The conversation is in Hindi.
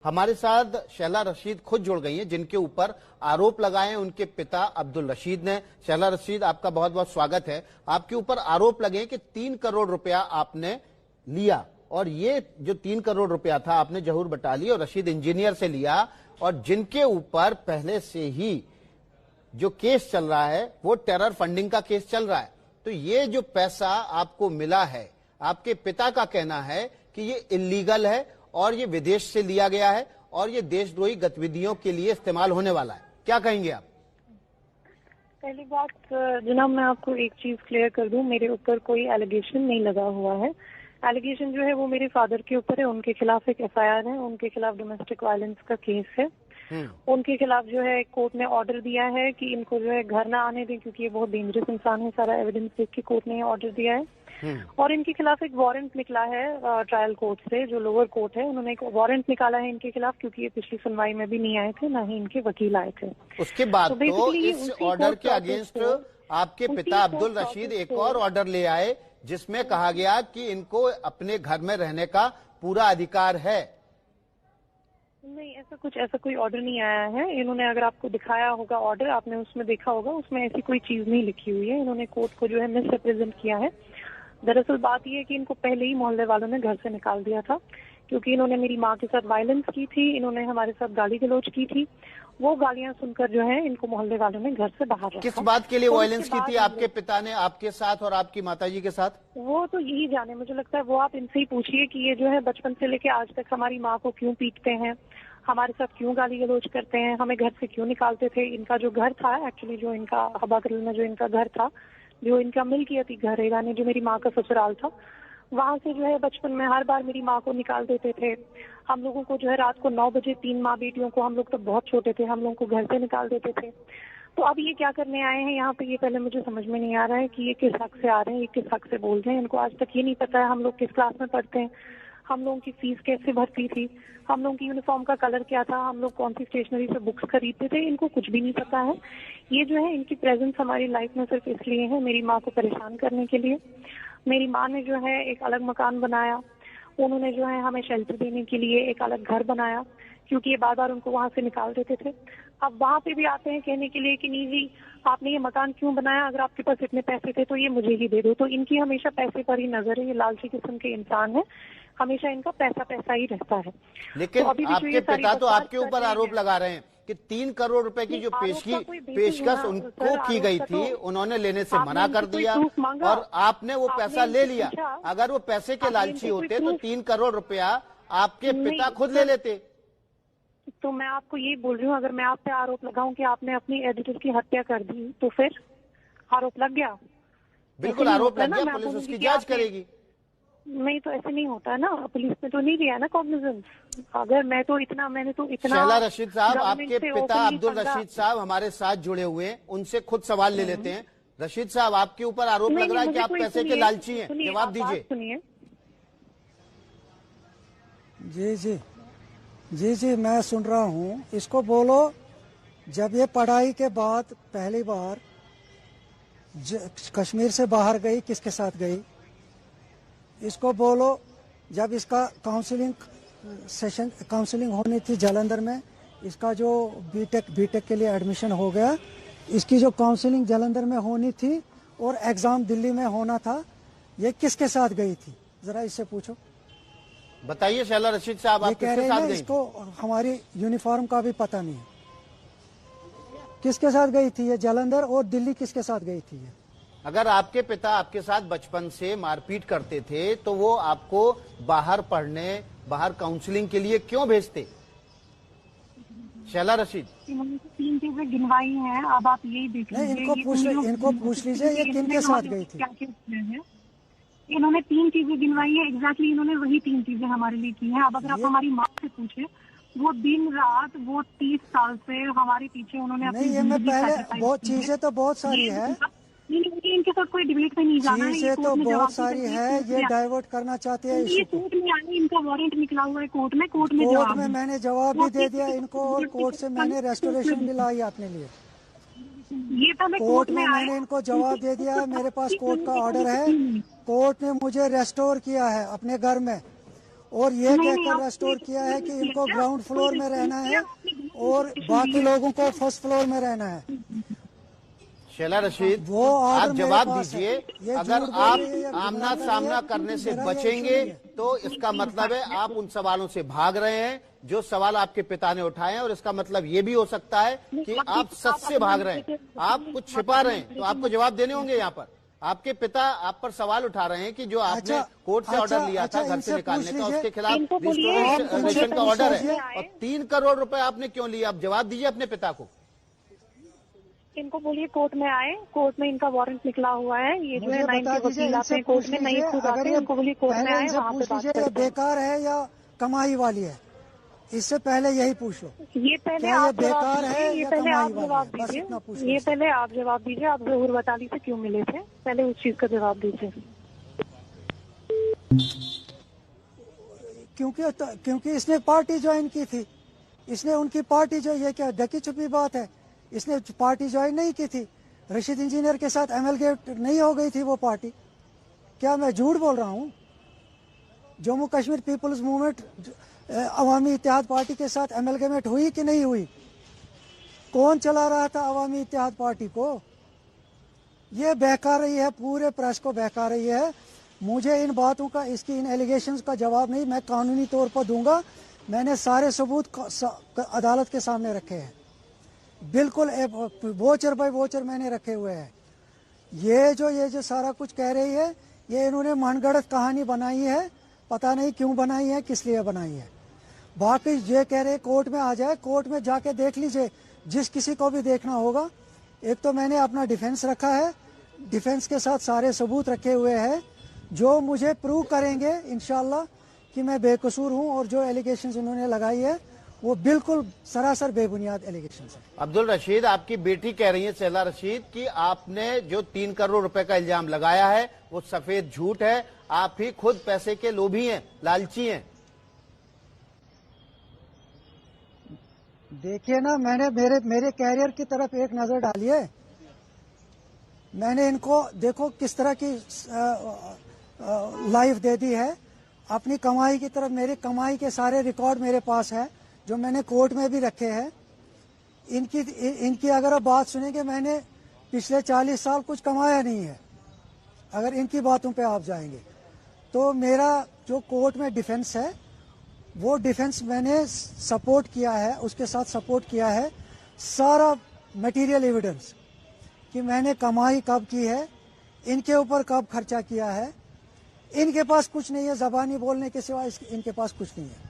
हमारे साथ शैला रशीद खुद जुड़ गई हैं, जिनके ऊपर आरोप लगाए हैं उनके पिता अब्दुल रशीद ने। शैला रशीद, आपका बहुत बहुत स्वागत है। आपके ऊपर आरोप लगे हैं कि 3 करोड़ रुपया आपने लिया, और ये जो 3 करोड़ रुपया था आपने जहूर बटाली और रशीद इंजीनियर से लिया, और जिनके ऊपर पहले से ही जो केस चल रहा है वो टेरर फंडिंग का केस चल रहा है। तो ये जो पैसा आपको मिला है, आपके पिता का कहना है कि ये इल्लीगल है और ये विदेश से लिया गया है और ये देशद्रोही गतिविधियों के लिए इस्तेमाल होने वाला है। क्या कहेंगे आप? पहली बात जनाब, मैं आपको एक चीज क्लियर कर दूं, मेरे ऊपर कोई एलिगेशन नहीं लगा हुआ है। एलिगेशन जो है वो मेरे फादर के ऊपर है, उनके खिलाफ एक एफआईआर है, उनके खिलाफ डोमेस्टिक वायलेंस का केस है। उनके खिलाफ जो है कोर्ट ने ऑर्डर दिया है कि इनको जो है घर ना आने दें, क्योंकि ये बहुत डेंजरस इंसान है। सारा एविडेंस देख के कोर्ट ने ऑर्डर दिया है। और इनके खिलाफ एक वारंट निकला है ट्रायल कोर्ट से, जो लोअर कोर्ट है, उन्होंने एक वारंट निकाला है इनके खिलाफ, क्योंकि ये पिछली सुनवाई में भी नहीं आए थे, ना ही इनके वकील आए थे। उसके बाद तो इस ऑर्डर के अगेंस्ट आपके पिता अब्दुल रशीद एक और ऑर्डर ले आए, जिसमें कहा गया कि इनको अपने घर में रहने का पूरा अधिकार है। नहीं, ऐसा कोई ऑर्डर नहीं आया है। इन्होंने, अगर आपको दिखाया होगा ऑर्डर, आपने उसमें देखा होगा, उसमें ऐसी कोई चीज नहीं लिखी हुई है। इन्होंने कोर्ट को जो है मिस रिप्रेजेंट किया है। दरअसल बात यह है कि इनको पहले ही मोहल्ले वालों ने घर से निकाल दिया था, क्योंकि इन्होंने मेरी माँ के साथ वायलेंस की थी, इन्होंने हमारे साथ गाली गलौज की थी। वो गालियां सुनकर जो है इनको मोहल्ले वालों ने घर से बाहर रखा। किस बात के लिए वायलेंस की थी आपके पिता ने आपके साथ और आपकी माताजी के साथ? वो तो यही जाने, मुझे लगता है वो आप इनसे ही पूछिए कि ये जो है बचपन से लेके आज तक हमारी माँ को क्यों पीटते हैं, हमारे साथ क्यों गाली गलौज करते हैं, हमें घर से क्यों निकालते थे। इनका जो घर था, एक्चुअली जो इनका हबाकरल में जो इनका घर था, जो इनका मिल्कियती घर है, यानी जो मेरी माँ का ससुराल था, वहां से जो है बचपन में हर बार मेरी माँ को निकाल देते थे। हम लोगों को जो है रात को 9 बजे 3 माँ बेटियों को, हम लोग तो बहुत छोटे थे, हम लोगों को घर से निकाल देते थे। तो अब ये क्या करने आए हैं यहाँ पे, ये पहले मुझे समझ में नहीं आ रहा है कि ये किस हक से आ रहे हैं, ये किस हक से बोल रहे हैं। इनको आज तक ये नहीं पता है हम लोग किस क्लास में पढ़ते हैं, हम लोगों की फीस कैसे भरती थी, हम लोगों की यूनिफॉर्म का कलर क्या था, हम लोग कौन सी स्टेशनरी से बुक्स खरीदते थे। इनको कुछ भी नहीं पता है। ये जो है इनकी प्रेजेंस हमारी लाइफ में सिर्फ इसलिए है, मेरी माँ को परेशान करने के लिए। मेरी माँ ने जो है एक अलग मकान बनाया, उन्होंने जो है हमें शेल्टर देने के लिए एक अलग घर बनाया, क्योंकि ये बार बार उनको वहां से निकाल देते थे। अब वहां पे भी आते हैं कहने के लिए कि नहीं जी, आपने ये मकान क्यों बनाया, अगर आपके पास इतने पैसे थे तो ये मुझे ही दे दो। तो इनकी हमेशा पैसे पर ही नजर है, ये लालची किस्म के इंसान है, हमेशा इनका पैसा पैसा ही रहता है। लेकिन तो आपके पिता तो आपके ऊपर आरोप लगा रहे हैं कि 3 करोड़ रुपए की जो पेशकश उनको की गई थी, उन्होंने लेने से मना कर दिया और आपने वो पैसा ले लिया। अगर वो पैसे के लालची होते तो 3 करोड़ रुपया आपके पिता खुद ले लेते। तो मैं आपको ये बोल रही हूँ, अगर मैं आप पे आरोप लगाऊं कि आपने अपनी एडिटर की हत्या कर दी, तो फिर आरोप लग गया। बिल्कुल आरोप लग गया, पुलिस उसकी जांच करेगी। नहीं, तो ऐसे नहीं होता है ना, पुलिस ने तो नहीं लिया ना कॉग्निजेंस। अगर मैंने तो इतना शैला रशीद साहब, आपके पिता अब्दुल रशीद साहब हमारे साथ जुड़े हुए हैं, उनसे खुद सवाल ले लेते हैं। रशीद साहब, आपके ऊपर आरोप लग रहा है कि आप पैसे के लालची हैं, जवाब दीजिए। सुनिए। जी, मैं सुन रहा हूँ। इसको बोलो, जब ये पढ़ाई के बाद पहली बार कश्मीर से बाहर गई, किसके साथ गई? इसको बोलो, जब इसका काउंसलिंग होनी थी जालंधर में, इसका जो बीटेक के लिए एडमिशन हो गया, इसकी जो काउंसलिंग जालंधर में होनी थी और एग्जाम दिल्ली में होना था, ये किसके साथ गई थी? जरा इससे पूछो। बताइए शैला रशीद साहब, आप किसके साथ गई? इसको हमारी यूनिफॉर्म का भी पता नहीं है, किसके साथ गई थी ये जालंधर, और दिल्ली किसके साथ गई थी ये? अगर आपके पिता आपके साथ बचपन से मारपीट करते थे तो वो आपको बाहर पढ़ने, बाहर काउंसलिंग के लिए क्यों भेजते? शैला रशीद, इन्होंने 3 चीजें गिनवाई हैं, अब आप यही देख लीजिए। इनको पूछ लीजिए ये किनके साथ गई थी। इन्होंने 3 चीजें गिनवाई है, एग्जैक्टली इन्होंने वही 3 चीजें हमारे लिए की हैं। अब अगर आप हमारी माँ से पूछे, वो दिन रात, वो 30 साल से हमारे पीछे उन्होंने अपनी मैं पहले बहुत चीजें तो बहुत सारी है, इनके साथ कोई डिबेट में नहीं जाना है। चीजें तो बहुत सारी है, ये डाइवर्ट करना चाहते हैं। ये कोर्ट में आए, इनका वारंट निकला हुआ है कोर्ट में, कोर्ट में मैंने जवाब भी दे दिया इनको, और कोर्ट से मैंने रेस्टोरेशन भी लाई अपने लिए। ये कोर्ट में मैंने इनको जवाब दे दिया, मेरे पास कोर्ट का ऑर्डर है, कोर्ट ने मुझे रेस्टोर किया है अपने घर में, और ये कहकर रेस्टोर किया है कि इनको ग्राउंड फ्लोर में रहना है और बाकी लोगों को फर्स्ट फ्लोर में रहना है। शैला रशीद, वो आप मेरे जवाब पास है। दीजिए। ये अगर झूठ बोल आप रही है, ये आमना गुमराह सामना है, करने से मेरा ये बचेंगे इशू नहीं है। तो इसका मतलब है आप उन सवालों से भाग रहे हैं जो सवाल आपके पिता ने उठाए हैं, और इसका मतलब ये भी हो सकता है कि आप सच से भाग रहे हैं, आप कुछ छिपा रहे हैं। तो आपको जवाब देने होंगे। यहाँ पर आपके पिता आप पर सवाल उठा रहे हैं कि जो आपने कोर्ट से ऑर्डर लिया था घर से निकालने का, उसके खिलाफ रिस्टोरेशन का ऑर्डर है, और 3 करोड़ रुपए आपने क्यों लिया? आप जवाब दीजिए अपने पिता को। इनको बोलिए कोर्ट में आए, कोर्ट में इनका वारंट निकला हुआ है। ये जो है मुझे 9 बता के दीजिए, वकील आते इनसे हैं कोर्ट पूछ में, नहीं लीजिए, खुद अगर आते ये हैं। इनको बोलिए कोर्ट में पहले आए, इनसे वहाँ पे पूछ बात लीजिए ये करते हैं। बेकार है या कमाई वाली है, इससे पहले यही पूछ लो। ये पहले क्या ये आप बेकार जवाब है दीजिए, ये या पहले कमाई आप वाली जवाब है? बस दीजिए, इतना पूछ लो ये इससे। पहले आप जवाब दीजिए। आप जहूर वताली से क्यों मिले थे, पहले उस चीज का जवाब दीजिए। क्योंकि इसने पार्टी ज्वाइन की थी, इसने उनकी पार्टी जो, ये क्या ढकी छुपी बात है? इसने पार्टी ज्वाइन नहीं की थी, रशीद इंजीनियर के साथ एमएलगेट नहीं हो गई थी वो पार्टी। क्या मैं झूठ बोल रहा हूँ? जम्मू कश्मीर पीपल्स मूवमेंट अवामी इत्तेहाद पार्टी के साथ एमएलगेमेंट हुई कि नहीं हुई? कौन चला रहा था अवामी इत्तेहाद पार्टी को? ये बहका रही है, पूरे प्रेस को बहका रही है। मुझे इन बातों का, इसकी इन एलिगेशंस का जवाब नहीं, मैं कानूनी तौर पर दूंगा। मैंने सारे सबूत अदालत के सामने रखे हैं, बिल्कुल वोचर बाय वोचर मैंने रखे हुए हैं। ये जो सारा कुछ कह रही है, ये इन्होंने मनगढ़ंत कहानी बनाई है, पता नहीं क्यों बनाई है, किस लिए बनाई है। बाकी ये कह रहे कोर्ट में आ जाए, कोर्ट में जाके देख लीजिए, जिस किसी को भी देखना होगा। एक तो मैंने अपना डिफेंस रखा है, डिफेंस के साथ सारे सबूत रखे हुए हैं जो मुझे प्रूव करेंगे इंशाल्लाह कि मैं बेकसूर हूं, और जो एलिगेशंस उन्होंने लगाई है वो बिल्कुल सरासर बेबुनियाद एलिगेशंस है। अब्दुल रशीद, आपकी बेटी कह रही है शैला रशीद कि आपने जो 3 करोड़ रुपए का इल्जाम लगाया है वो सफेद झूठ है, आप ही खुद पैसे के लोभी हैं, लालची हैं। देखिए ना, मैंने मेरे कैरियर की तरफ एक नजर डाली है। मैंने इनको देखो किस तरह की लाइफ दे दी है, अपनी कमाई की तरफ। मेरी कमाई के सारे रिकॉर्ड मेरे पास है जो मैंने कोर्ट में भी रखे हैं। इनकी अगर आप बात सुनेंगे, मैंने पिछले 40 साल कुछ कमाया नहीं है। अगर इनकी बातों पे आप जाएंगे तो मेरा जो कोर्ट में डिफेंस है, वो डिफेंस मैंने सपोर्ट किया है, उसके साथ सपोर्ट किया है सारा मटेरियल एविडेंस कि मैंने कमाई कब की है, इनके ऊपर कब खर्चा किया है। इनके पास कुछ नहीं है, ज़बानी बोलने के सिवा इनके पास कुछ नहीं है।